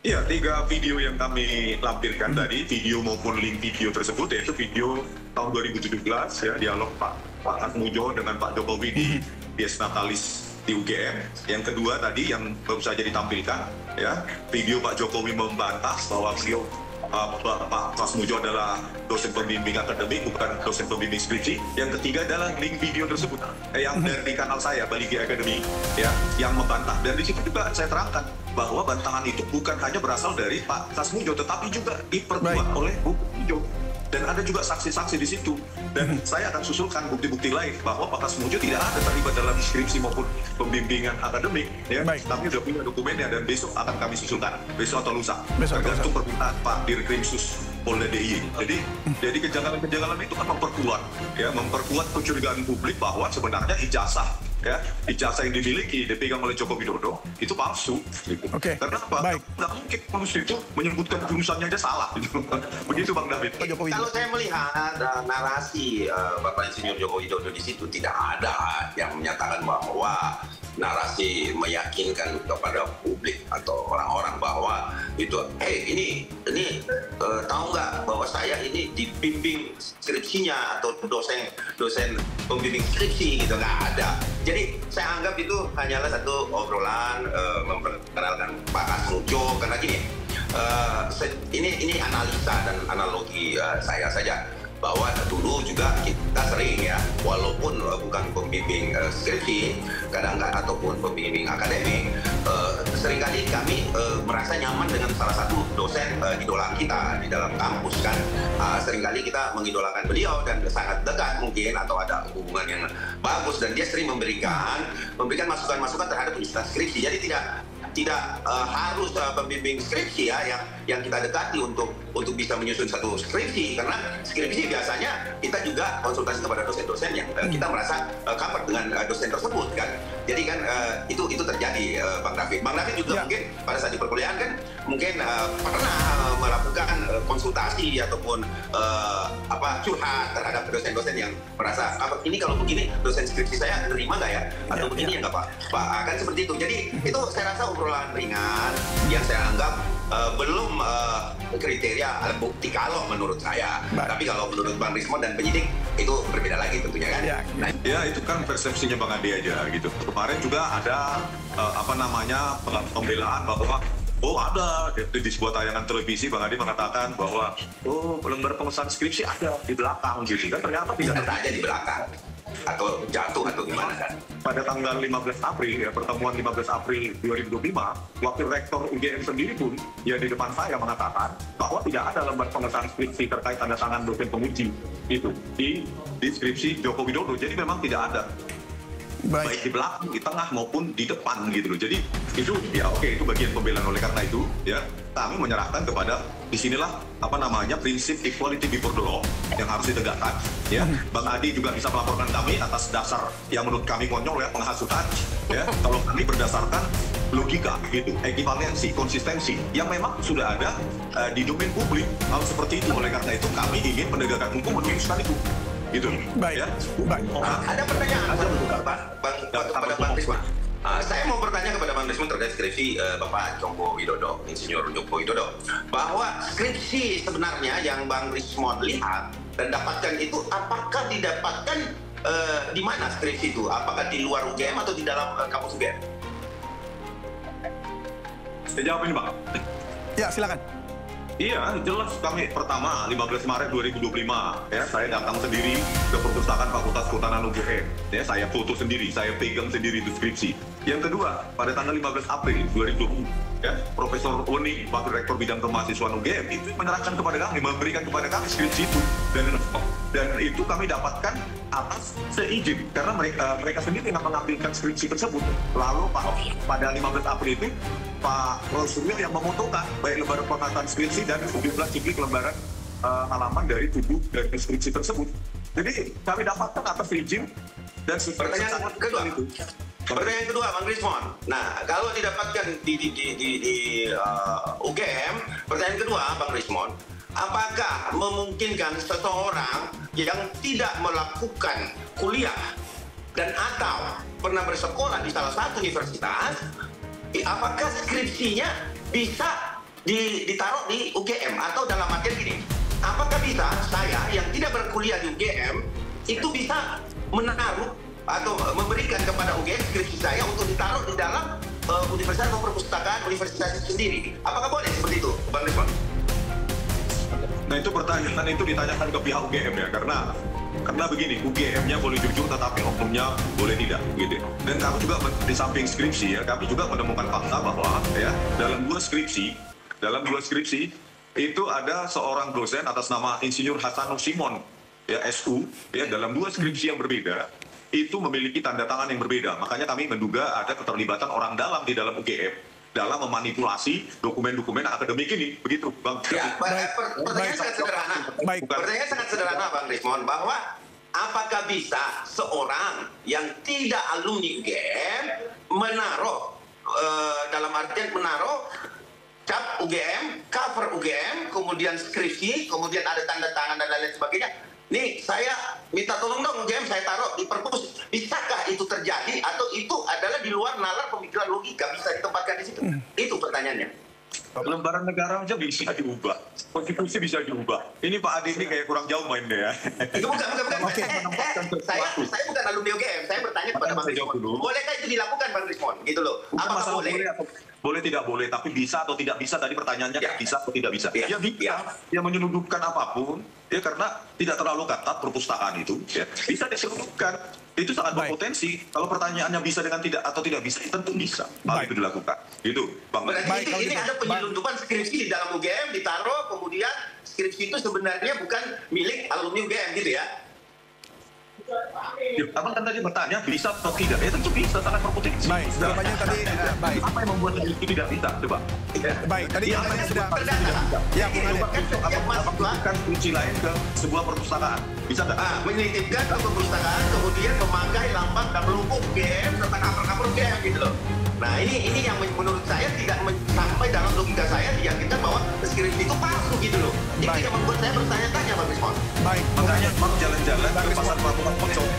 Iya, 3 video yang kami lampirkan tadi, video maupun link video tersebut, yaitu video tahun 2017 ya, dialog Pak Atmojo dengan Pak Jokowi di Dies Natalis di UGM. Yang kedua tadi yang baru saja ditampilkan ya, video Pak Jokowi membantah bahwa beliau Pak Atmojo adalah dosen pembimbing akademik, bukan dosen pembimbing skripsi. Yang ketiga adalah link video tersebut yang dari kanal saya, Baligi Academy, ya, yang membantah. Dan di situ juga saya terangkan bahwa bantahan itu bukan hanya berasal dari Pak Atmojo, tetapi juga diperkuat oleh Bu Atmojo. Dan ada juga saksi-saksi di situ. Dan saya akan susulkan bukti-bukti lain bahwa Pak Atmojo tidak ada terlibat dalam skripsi maupun pembimbingan akademik. Ya. Kami sudah punya dokumennya dan besok akan kami susulkan. Besok atau lusa. Tergantung permintaan Pak Dirkrimsus Polda DIY. Jadi kejanggalan-kejanggalan itu kan memperkuat kecurigaan publik bahwa sebenarnya ijazah yang dimiliki dipegang oleh Joko Widodo itu palsu. Karena apa? Nggak mungkin palsu itu menyebutkan jurusannya aja salah. Begitu Bang David. Kalau saya melihat narasi Bapak Insinyur Joko Widodo di situ tidak ada yang menyatakan bahwa narasi meyakinkan kepada publik atau orang-orang bahwa itu, ini tahu nggak bahwa saya ini dibimbing skripsinya atau dosen pembimbing skripsi gitu, nggak ada. Jadi saya anggap itu hanyalah satu obrolan memperkenalkan Pak Atmojo karena gini, ini analisa dan analogi saya saja. Bahwa dulu juga kita sering ya, walaupun bukan pembimbing skripsi, kadang-kadang ataupun pembimbing akademik, seringkali kami merasa nyaman dengan salah satu dosen idola kita di dalam kampus kan. Seringkali kita mengidolakan beliau dan sangat dekat mungkin atau ada hubungan yang bagus dan dia sering memberikan masukan-masukan terhadap penyusunan skripsi. Jadi tidak harus pembimbing skripsi ya yang kita dekati untuk bisa menyusun satu skripsi, karena skripsi biasanya kita juga konsultasi kepada dosen-dosen yang kita merasa comfort dengan dosen tersebut kan. Jadi kan itu terjadi Bang David. Bang David juga mungkin pada saat di perkuliahan kan mungkin pernah melakukan konsultasi ataupun curhat terhadap dosen-dosen yang merasa ini kalau begini dosen skripsi saya nerima nggak ya atau begini ya nggak Pak kan seperti itu. Jadi itu saya rasa obrolan ringan yang saya anggap belum kriteria bukti kalau menurut saya. Tapi kalau menurut Bang Rismond dan penyidik itu berbeda lagi tentunya kan. Ya itu kan persepsinya Bang Ade aja gitu. Kemarin juga ada pembelaan bahwa ada di sebuah tayangan televisi Bang Ade mengatakan bahwa lembar pengesahan skripsi ada di belakang gitu kan, ternyata tidak ada di belakang atau jatuh atau gimana kan. Pada tanggal 15 April ya, pertemuan 15 April 2025, Wakil Rektor UGM sendiri pun ya di depan saya mengatakan bahwa tidak ada lembar pengesahan skripsi terkait tanda tangan dosen penguji itu di skripsi Joko Widodo. Jadi memang tidak ada. Baik di belakang, di tengah maupun di depan gitu loh. Jadi itu ya itu bagian pembelaan. Oleh karena itu ya kami menyerahkan kepada disinilah prinsip equality before the law yang harus ditegakkan ya. Bang Adi juga bisa melaporkan kami atas dasar yang menurut kami konyol ya, penghasutan ya. Kalau kami berdasarkan logika gitu, ekivalensi, konsistensi yang memang sudah ada di domain publik hal seperti itu. Oleh karena itu kami ingin penegakan hukum meneruskan itu. Gitu. Baik. Ada pertanyaan kepada Bang Rismond. Saya mau bertanya kepada Bang Rismond terkait skripsi Bapak Joko Widodo, Insinyur Joko Widodo, bahwa skripsi sebenarnya yang Bang Rismond lihat dan dapatkan itu apakah didapatkan di mana skripsi itu? Apakah di luar UGM atau di dalam kampus UGM? Saya jawab ini Bang. Ya silakan. Iya, jelas kami pertama 15 Maret 2025 ya, saya datang sendiri ke perpustakaan Fakultas Kehutanan UGM. Ya, saya foto sendiri, saya pegang sendiri deskripsi. Yang kedua, pada tanggal 15 April 2020 ya, Profesor Oni, Wakil Rektor Bidang Kemahasiswaan UGM itu menyerahkan kepada kami, memberikan kepada kami skripsi itu dan itu kami dapatkan atas seizin karena mereka sendiri yang mengambilkan skripsi tersebut. Lalu pada 15 April itu Pak Suryo yang memotokan baik lembar pengataan skripsi dan sejumlah ciplik lembaran halaman dari tubuh dari skripsi tersebut. Jadi kami dapatkan atas izin dan pertanyaan kedua Bang Rismond. Nah, kalau didapatkan di UGM, pertanyaan kedua Bang Rismond, apakah memungkinkan seseorang yang tidak melakukan kuliah dan atau pernah bersekolah di salah satu universitas, apakah skripsinya bisa ditaruh di UGM? Atau dalam artian gini, apakah bisa saya yang tidak berkuliah di UGM itu bisa menaruh atau memberikan kepada UGM skripsi saya untuk ditaruh di dalam universitas atau perpustakaan universitas itu sendiri? Apakah boleh seperti itu, Bang Rizwan? Nah, itu pertanyaan itu ditanyakan ke pihak UGM ya, karena begini, UGM-nya boleh jujur tetapi oknumnya boleh tidak, gitu. Dan kami juga di samping skripsi ya, kami juga menemukan fakta bahwa ya dalam dua skripsi itu ada seorang dosen atas nama Insinyur Hasanus Simon ya SU ya, dalam dua skripsi yang berbeda itu memiliki tanda tangan yang berbeda. Makanya kami menduga ada keterlibatan orang dalam di dalam UGM dalam memanipulasi dokumen-dokumen akademik ini, begitu, Bang. Ya, pertanyaan sangat sederhana. Pertanyaan sangat sederhana, Bang Rismon, bahwa apakah bisa seorang yang tidak alumni UGM menaruh, dalam artian menaruh cap UGM, cover UGM, kemudian skripsi, kemudian ada tanda tangan dan lain sebagainya. Nih, saya minta tolong dong UGM, saya taruh di perpus. Bisakah itu terjadi atau itu adalah di luar nalar pemikiran logika bisa ditempatkan di situ? Itu pertanyaannya. Lembaran negara aja bisa diubah, konstitusi bisa diubah. Ini Pak Ade ini kayak kurang jauh mainnya ya. Itu bukan. Saya bukan alumni UGM. Saya bertanya kepada Bang Rismon. Bolehkah itu dilakukan, Bang Rismon? Gitu loh. Apakah boleh? Boleh tidak boleh, tapi bisa atau tidak bisa, tadi pertanyaannya ya. Bisa atau tidak bisa. Ya bisa, ya menyeludupkan apapun, ya karena tidak terlalu ketat perpustakaan itu, ya bisa diseludupkan. Itu sangat berpotensi. Kalau pertanyaannya bisa dengan tidak atau tidak bisa, tentu bisa. Hal itu dilakukan. Gitu, Bang. Berarti ini ada penyelundupan skripsi di dalam UGM, ditaruh, kemudian skripsi itu sebenarnya bukan milik alumni UGM, gitu ya? Ya, Abang kan tadi bertanya bisa atau tidak, ya tentu bisa, sangat berpotensi. Baik, jawabannya tadi baik. Apa yang membuat itu tidak bisa, coba? Baik, tadi jawabannya sudah. Ya, menitipkan kunci lain ke sebuah perpustakaan, bisa nggak? Menitipkan ke perpustakaan, kemudian memakai lambang dan logo UGM serta cover UGM, gitu loh. Nah, ini yang menurut saya tidak sampai dalam logika saya diyakinkan bahwa skripsi itu palsu, gitu loh. Ini tidak membuat saya bertanya-tanya, Bang Rismon. Baik, makanya mau jalan-jalan ke pasar Pelabuhan Pocong,